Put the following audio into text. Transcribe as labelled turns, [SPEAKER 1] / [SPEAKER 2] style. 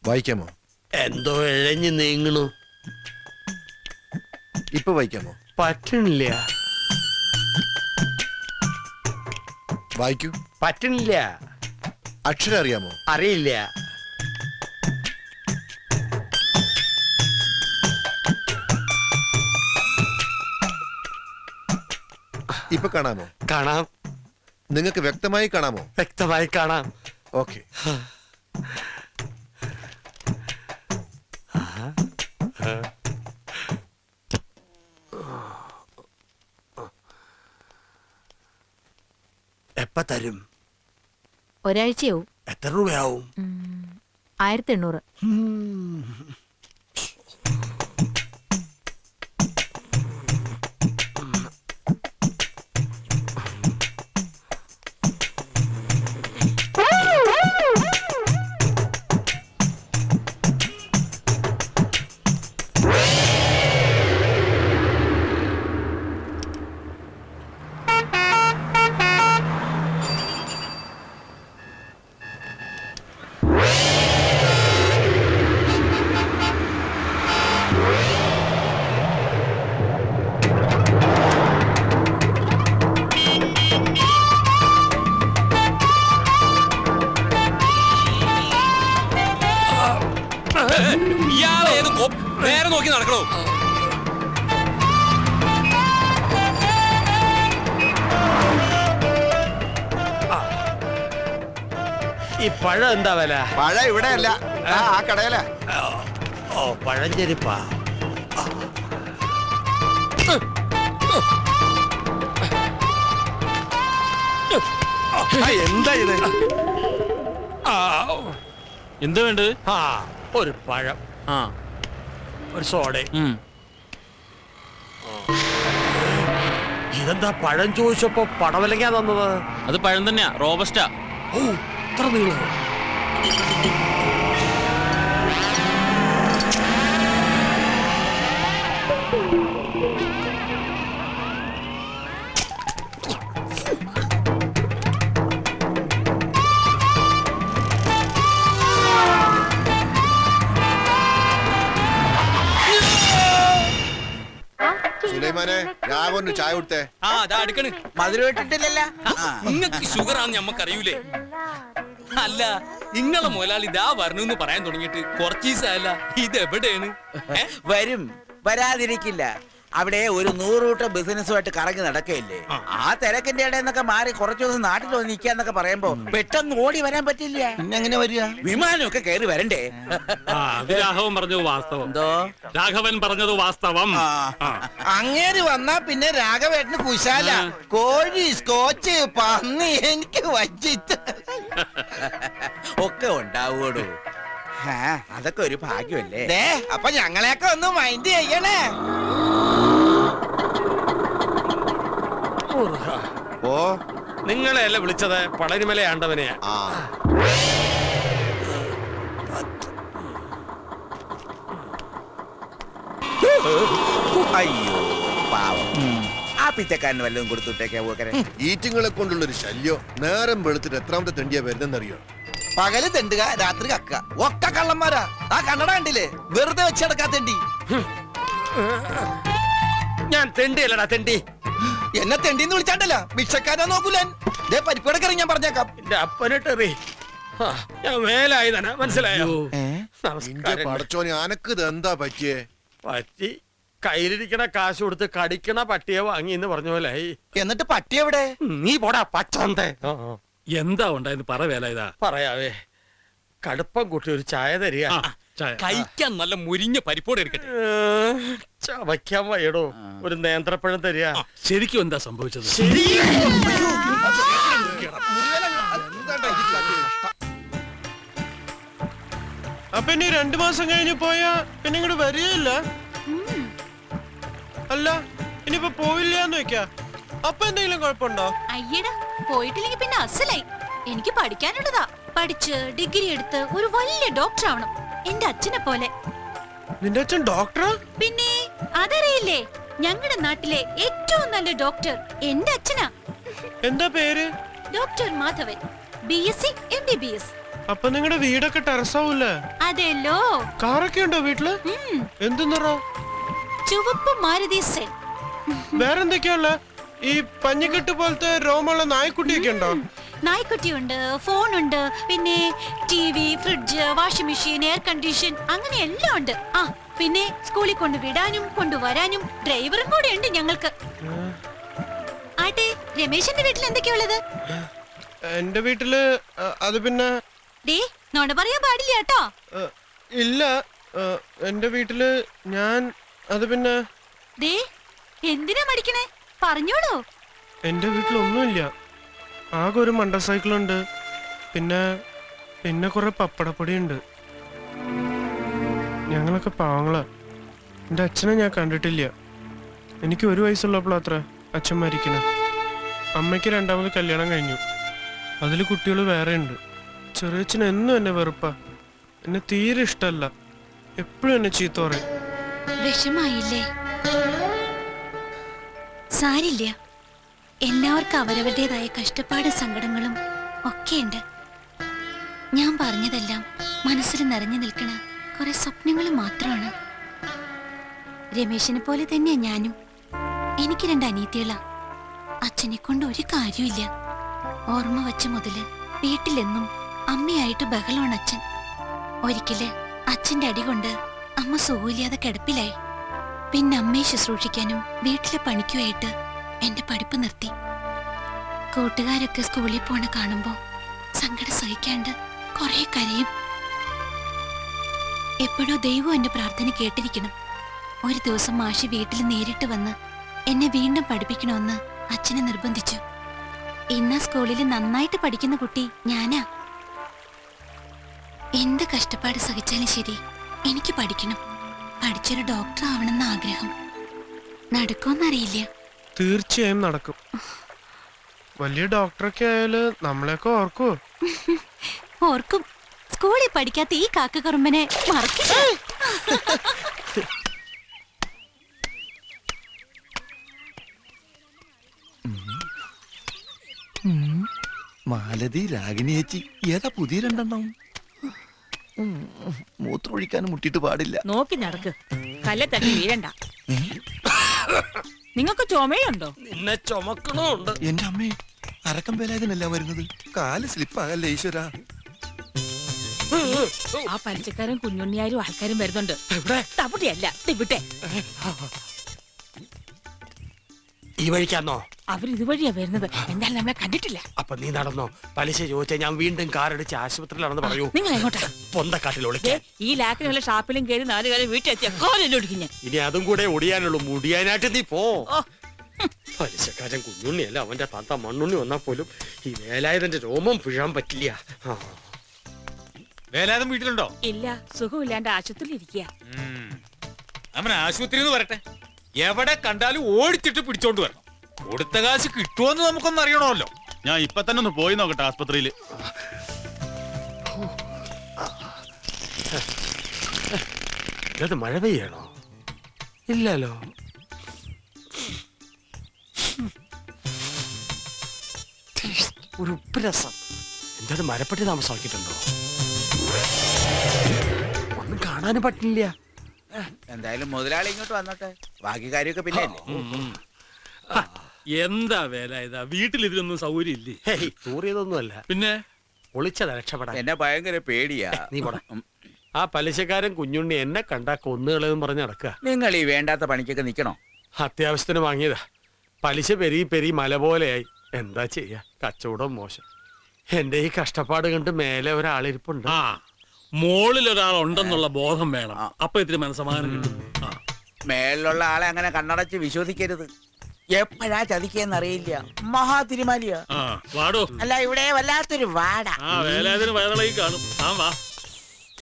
[SPEAKER 1] വായിക്കാമോ?
[SPEAKER 2] എന്തോ ഇഴഞ്ഞു നീങ്ങണു.
[SPEAKER 1] ഇപ്പൊ വായിക്കാമോ?
[SPEAKER 2] പറ്റണില്ല.
[SPEAKER 1] വായിക്കൂ.
[SPEAKER 2] പറ്റണില്ല.
[SPEAKER 1] അക്ഷരം അറിയാമോ?
[SPEAKER 2] അറിയില്ല.
[SPEAKER 1] ഇപ്പൊ കാണാമോ?
[SPEAKER 2] കാണാം.
[SPEAKER 1] നിങ്ങൾക്ക് വ്യക്തമായി കാണാമോ?
[SPEAKER 2] വ്യക്തമായി കാണാം.
[SPEAKER 1] ഓക്കെ.
[SPEAKER 2] എപ്പ തരും?
[SPEAKER 3] ഒരാഴ്ചയാവും.
[SPEAKER 2] എത്ര രൂപയാവും?
[SPEAKER 3] 1800.
[SPEAKER 4] നേരെ നോക്കി നടക്കണോ?
[SPEAKER 2] ഈ പഴം എന്താ വില?
[SPEAKER 1] പഴം ഇവിടെ അല്ല, ആ കടയില.
[SPEAKER 2] ഓ, പഴഞ്ചെരിപ്പാ. എന്താ ഇത്?
[SPEAKER 4] എന്താ വേണ്ടത്?
[SPEAKER 2] ഒരു പഴം, ഒരു സോഡ. ഇതെന്താ പഴം ചോദിച്ചപ്പോ പടവലങ്ങാ തന്നത്?
[SPEAKER 4] അത് പഴം തന്നെയാ, റോബസ്റ്റാ.
[SPEAKER 2] ഓ, ഇത്ര നീളം.
[SPEAKER 1] സുലൈമാനെ, രാഘവന് ചായ കൊടുത്തേ.
[SPEAKER 4] മധുരട്ടിട്ടില്ലല്ലോ. നിങ്ങക്ക് ഷുഗറാന്ന് ഞമ്മക്കറിയൂലേ? അല്ല, നിങ്ങളെ മുതലാളി ഇതാ വരണമെന്ന് പറയാൻ തുടങ്ങിയിട്ട് കുറച്ച് ദിവസമല്ല. ഇത് എവിടെയാണ്?
[SPEAKER 5] വരും, വരാതിരിക്കില്ല. അവിടെ ഒരു 100 കൂട്ടം ബിസിനസ്സുമായിട്ട് കറങ്ങി നടക്കയില്ലേ? ആ തിരക്കിന്റെ ഇടയിൽ മാറി കുറച്ചു ദിവസം നാട്ടിൽ വന്ന് നിൽക്കാന്നൊക്കെ പറയുമ്പോ പെട്ടെന്ന് ഓടി വരാൻ പറ്റില്ല.
[SPEAKER 1] എങ്ങനെ വരിക?
[SPEAKER 5] വിമാനമൊക്കെ കയറി വരണ്ടേ?
[SPEAKER 4] രാഘവൻ പറഞ്ഞത് വാസ്തവം.
[SPEAKER 5] എന്തോ
[SPEAKER 4] രാഘവൻ പറഞ്ഞത് വാസ്തവം.
[SPEAKER 5] അങ്ങേര് വന്നാ പിന്നെ രാഘവേട്ടന് കുശാല. കോഴി, സ്കോച്ച്, പന്നി എനിക്ക് വച്ചിട്ട് ഒക്കെ ഉണ്ടാവൂടൂ. അതൊക്കെ ഒരു ഭാഗ്യമല്ലേ. അപ്പൊ ഞങ്ങളെയൊക്കെ ഒന്ന് മൈൻഡ് ചെയ്യണേ.
[SPEAKER 2] ഓ, നിങ്ങളെയല്ല വിളിച്ചത്, പളനിമല ആണ്ടവനെയാ.
[SPEAKER 5] അയ്യോ പാവം, ആ പിച്ചക്കാരന് വല്ലതും കൊടുത്തുട്ടേക്കാ.
[SPEAKER 1] ഈറ്റിങ്ങളെ കൊണ്ടുള്ളൊരു ശല്യം. നേരം വെളുത്തിട്ട് എത്രാമത്തെ തെണ്ടിയാ വരുന്നെന്നറിയോ?
[SPEAKER 5] പകല് തെണ്ടുക, രാത്രി കക്ക. ഒക്കെ കള്ളന്മാരാ. ആ കണ്ണട കണ്ടില്ലേ? വെറുതെ വെച്ചെടുക്കാ തെണ്ടി.
[SPEAKER 2] ഞാൻ തെണ്ടിയല്ലടാ തെണ്ടി.
[SPEAKER 5] എന്നെ തെണ്ടിന്ന് വിളിച്ചാണ്ടല്ല, ഭിക്ഷക്കാരോ നോക്കൂലൻ. പരിപ്പടക്കറി ഞാൻ പറഞ്ഞേക്കാം.
[SPEAKER 2] എന്റെ അപ്പനിട്ടെറി. ഞാൻ മേലായതന, മനസ്സിലായോ?
[SPEAKER 1] പടച്ചോനെ, അനക്ക് ഇത് എന്താ പറ്റിയേ?
[SPEAKER 2] പറ്റി കയ്യിലിരിക്കണ കാശ് കൊടുത്ത് കടിക്കണ പട്ടിയെ വാങ്ങി എന്ന് പറഞ്ഞ പോലെ.
[SPEAKER 5] എന്നിട്ട് പട്ടി എവിടെ?
[SPEAKER 2] നീ പോടാ പച്ചന്തേ.
[SPEAKER 4] എന്താ ഉണ്ടായെന്ന് പറ വേല. ഇതാ
[SPEAKER 2] പറയാവേ, കടുപ്പം കൂട്ടി ഒരു ചായ തരിക.
[SPEAKER 4] കഴിക്കാൻ നല്ല മുരിഞ്ഞ പരിപ്പോടെ എടുക്കട്ടെ.
[SPEAKER 2] ചവയ്ക്കാൻ വയ്യടോ, ഒരു നേന്ത്രപ്പഴം തരിക.
[SPEAKER 4] ശരിക്കും എന്താ സംഭവിച്ചത്?
[SPEAKER 6] അപ്പൊ ഇനി 2 മാസം കഴിഞ്ഞ് പോയാ പിന്നെ ഇങ്ങോട്ട് വരികയില്ല. അല്ല, ഇനിയിപ്പോ പോവില്ലാന്ന് വെക്കാ. അപ്പൊ എന്തെങ്കിലും കുഴപ്പമുണ്ടോ?
[SPEAKER 3] അയ്യടാ, പോയിട്ടില്ലെങ്കിൽ പിന്നെ അസലായി. എനിക്ക് പഠിക്കാനുള്ളതാ. പഠിച്ച് ഡിഗ്രി എടുത്ത് ഒരു വലിയ ഡോക്ടർ ആവണം, എന്റെ അച്ഛനെ പോലെ.
[SPEAKER 6] നിന്റെ അച്ഛൻ ഡോക്ടറാ?
[SPEAKER 3] പിന്നെ അതറിയില്ലേ? ഞങ്ങളുടെ നാട്ടിലെ ഏറ്റവും നല്ല ഡോക്ടർ എന്റെ അച്ഛനാ.
[SPEAKER 6] എന്താ പേര്?
[SPEAKER 3] Doctor Madhavan, BSc MBBS.
[SPEAKER 6] അപ്പൊ നിങ്ങളുടെ വീടൊക്കെ ടെറസാവൂല്ലേ?
[SPEAKER 3] അതെല്ലോ.
[SPEAKER 6] കാറൊക്കെ ഉണ്ടോ വീട്ടില്? എന്ത് നിറ?
[SPEAKER 3] ചുവപ്പ് മാരുതി സെൻ.
[SPEAKER 6] വേറെന്തൊക്കെയുള്ള ഈ പഞ്ഞിക്കെട്ട് പോലത്തെ രോമുള്ള നായ്ക്കുട്ടിയൊക്കെ ഉണ്ടോ?
[SPEAKER 3] നായ്ക്കുട്ടിയുണ്ട്, ഫോണുണ്ട്, പിന്നെ TV, fridge, washing machine, air condition, അങ്ങനെ എല്ലാം ഉണ്ട്. ആ പിന്നെ സ്കൂളിൽ കൊണ്ടുവിടാനും കൊണ്ടുവരാനും ഡ്രൈവറും കൂടെ ഉണ്ട് ഞങ്ങൾക്ക്. ആട്ടെ, രമേശന്റെ വീട്ടിൽ എന്തൊക്കെയുള്ളത്?
[SPEAKER 6] എന്റെ വീട്ടില് അത് പിന്നെ
[SPEAKER 3] ഡേ നോണ പറയാൻ പാടില്ല കേട്ടോ.
[SPEAKER 6] ഇല്ല. എന്റെ വീട്ടില് ഞാൻ അത് പിന്നെ
[SPEAKER 3] ദേ എന്തിനാ മടിക്കണേ? പറഞ്ഞോളൂ.
[SPEAKER 6] എന്റെ വീട്ടിലൊന്നുമില്ല. ആകെ ഒരു മണ്ട സൈക്കിളുണ്ട്, പിന്നെ പിന്നെ കുറെ പപ്പടപ്പൊടിയുണ്ട്. ഞങ്ങളൊക്കെ പാവങ്ങളാ. എന്റെ അച്ഛനെ ഞാൻ കണ്ടിട്ടില്ല. എനിക്ക് 1 വയസ്സുള്ളപ്പോൾ അത്ര അച്ഛൻ മരിക്കണേ. അമ്മയ്ക്ക് 2ാമത് കല്യാണം കഴിഞ്ഞു. അതിൽ കുട്ടികൾ വേറെ ഉണ്ട്. ചെറിയച്ഛന് എന്നും എന്നെ വെറുപ്പാ. എന്നെ തീരെ ഇഷ്ടമല്ല. എപ്പോഴും എന്നെ ചീത്ത പറയും.
[SPEAKER 3] വിഷമായില്ലേ? സാരില്ല, എല്ലാവർക്കും അവരവരുടേതായ കഷ്ടപ്പാടും സങ്കടങ്ങളും ഒക്കെയുണ്ട്. ഞാൻ പറഞ്ഞതെല്ലാം മനസ്സിൽ നിറഞ്ഞു നിൽക്കണ കുറെ സ്വപ്നങ്ങൾ മാത്രമാണ്. രമേശിനെ പോലെ തന്നെയാ ഞാനും. എനിക്ക് 2 അനിയത്തികളാ. അച്ഛനെ കൊണ്ട് ഒരു കാര്യമില്ല. ഓർമ്മ വച്ച മുതല് വീട്ടിലെന്നും അമ്മയായിട്ട് ബഹളമാണ് അച്ഛൻ. ഒരിക്കല് അച്ഛന്റെ അടി കൊണ്ട് അമ്മ സുഖമില്ലാതെ കിടപ്പിലായി. പിന്നെ അമ്മയെ ശുശ്രൂഷിക്കാനും വീട്ടിലെ പണിക്കുമായിട്ട് എന്റെ പഠിപ്പ് നിർത്തി. കൂട്ടുകാരൊക്കെ സ്കൂളിൽ പോണ കാണുമ്പോ സങ്കടം സഹിക്കാണ്ട് കുറെ കരയും. എപ്പോഴോ ദൈവം എന്റെ പ്രാർത്ഥന കേട്ടിരിക്കണം. ഒരു ദിവസം മാഷി വീട്ടിൽ നേരിട്ട് വന്ന് എന്നെ വീണ്ടും പഠിപ്പിക്കണമെന്ന് അച്ഛനെ നിർബന്ധിച്ചു. ഇന്ന സ്കൂളിൽ നന്നായിട്ട് പഠിക്കുന്ന കുട്ടി ഞാനാ. എന്ത് കഷ്ടപ്പാട് സഹിച്ചാലും ശരി, എനിക്ക് പഠിക്കണം. പഠിച്ചൊരു ഡോക്ടർ ആവണമെന്ന ആഗ്രഹം. നടക്കുമെന്നറിയില്ല.
[SPEAKER 6] തീർച്ചയായും നടക്കും. വലിയ ഡോക്ടറൊക്കെ ആയാല് നമ്മളെയൊക്കെ ഓർക്കുവോ?
[SPEAKER 3] ഓർക്കും. സ്കൂളിൽ പഠിക്കാത്ത ഈ കാക്കക്കുറുമ്പനെ മറക്കില്ല.
[SPEAKER 7] മാലതി, രാഗിണി ചേച്ചി, ഏതാ പുതിയ 2 മൂത്രമൊഴിക്കാനും മുട്ടിട്ട് പാടില്ല.
[SPEAKER 8] നോക്കി നടക്ക്, കല്ലെ തട്ടി വീഴണ്ട. നിങ്ങൾക്ക് ചുമയുണ്ടോ?
[SPEAKER 2] നിന്നെ ചുമക്കണുണ്ട്.
[SPEAKER 7] എന്റെ അമ്മേ, അരക്കം വേലായതിനല്ല വരുന്നത്. കാല് സ്ലിപ്പാകല്ലേ ഈശ്വര.
[SPEAKER 8] ആ പലിശക്കാരും കുഞ്ഞുണ്ണിയാരും ആൾക്കാരും വരുന്നുണ്ട്. തപ്പുട്ടിയല്ല, ഇവിടെ
[SPEAKER 2] ഈ വഴിക്കാന്നോ?
[SPEAKER 8] അവരിതുവഴിയാ വരുന്നത്. എന്തായാലും നമ്മളെ കണ്ടിട്ടില്ല.
[SPEAKER 2] അപ്പൊ നീ നടന്നോ? പലിശ ചോദിച്ചാൽ ഞാൻ വീണ്ടും കാറടിച്ച് ആശുപത്രിയിലാണെന്ന് പറയൂ.
[SPEAKER 8] നിങ്ങൾ എങ്ങോട്ടാ?
[SPEAKER 2] പൊന്തക്കാട്ടിൽ ഒളിക്കാൻ.
[SPEAKER 8] ഈ ലാക്കിനുള്ള ഷാപ്പിലും കയറി 4 കാലം വീട്ടിലെത്തിയ കോലെല്ലാം ഒടിക്കും ഞാൻ.
[SPEAKER 2] ഇനി അതും കൂടെ ഒടിയാനുള്ളൂ. മുടിയാനായിട്ട് നീ പോ. പലിശക്കാരൻ കുഞ്ഞുണ്ണിയല്ല, അവന്റെ താത്ത മണ്ണുണ്ണി വന്നാൽ പോലും ഈ വേലായുധന്റെ രോമം പിഴാൻ പറ്റില്ല.
[SPEAKER 9] വേലായുധം വീട്ടിലുണ്ടോ?
[SPEAKER 8] ഇല്ല, സുഖമില്ലാണ്ട് ആശുപത്രിയിൽ ഇരിക്കുക.
[SPEAKER 9] അവൻ ആശുപത്രിയിൽ വരട്ടെ. എവിടെ കണ്ടാലും ഓടിച്ചിട്ട് പിടിച്ചോണ്ട് വരണം. കൊടുത്ത കാശ് കിട്ടുമോന്ന് നമുക്കൊന്നും അറിയണമല്ലോ.
[SPEAKER 10] ഞാൻ ഇപ്പൊ തന്നെ ഒന്ന് പോയി നോക്കട്ടെ ആസ്പത്രിയില്.
[SPEAKER 2] ഇത് മഴ പെയ്യണോ? ഇല്ലല്ലോ. ഒരു ഉപ്പുരസം. എന്തായാലും മരപ്പെട്ടി താമസമാക്കിയിട്ടുണ്ടോ? ഒന്നും കാണാനും പറ്റില്ല.
[SPEAKER 5] എന്തായാലും മുതലാളി ഇങ്ങോട്ട് വന്നോട്ടെ. ബാക്കി കാര്യമൊക്കെ പിന്നെ
[SPEAKER 4] എന്താ വേല ഇതാ? വീട്ടിലിരുന്നൊന്നും സൗകര്യം ഇല്ലേ?
[SPEAKER 2] തൂറിയതൊന്നുമല്ല,
[SPEAKER 4] പിന്നെ
[SPEAKER 2] ഒളിച്ചതാ രക്ഷപ്പെടാൻ.
[SPEAKER 5] എന്നെ ഭയങ്കര പേടിയാ.
[SPEAKER 2] നീ പോടാ. ആ പലിശക്കാരൻ കുഞ്ഞുണ്ണി എന്നെ കണ്ടാ കൊന്നുകളെന്ന് പറഞ്ഞ് നടക്കുക.
[SPEAKER 5] നിങ്ങൾ ഈ വേണ്ടാത്ത പണിക്കൊക്കെ നിക്കണോ?
[SPEAKER 2] അത്യാവശ്യത്തിന് വാങ്ങിയതാ. പലിശ പെരി മല പോലെയായി. എന്താ ചെയ്യാ, കച്ചവടം മോശം. എന്റെ ഈ കഷ്ടപ്പാട് കണ്ട് മേലെ ഒരാളിരിപ്പുണ്ട്.
[SPEAKER 4] ആ, മോളിൽ ഒരാളുണ്ടെന്നുള്ള ബോധം വേണം. അപ്പൊ ഇത്തിരി മനസ്സമാധാനം കിട്ടും.
[SPEAKER 5] മേലുള്ള ആളെ അങ്ങനെ കണ്ണടച്ച് വിശ്വസിക്കരുത്. എപ്പോഴാ ചതിക്കെന്നറിയില്ല. മഹാതിരുമാലിയാ.
[SPEAKER 4] വാടോ.
[SPEAKER 5] അല്ല, ഇവിടെ വല്ലാത്തൊരു വാട.
[SPEAKER 4] ആ വേലാതിന് വയറിളകി കാണും. ആ വാ.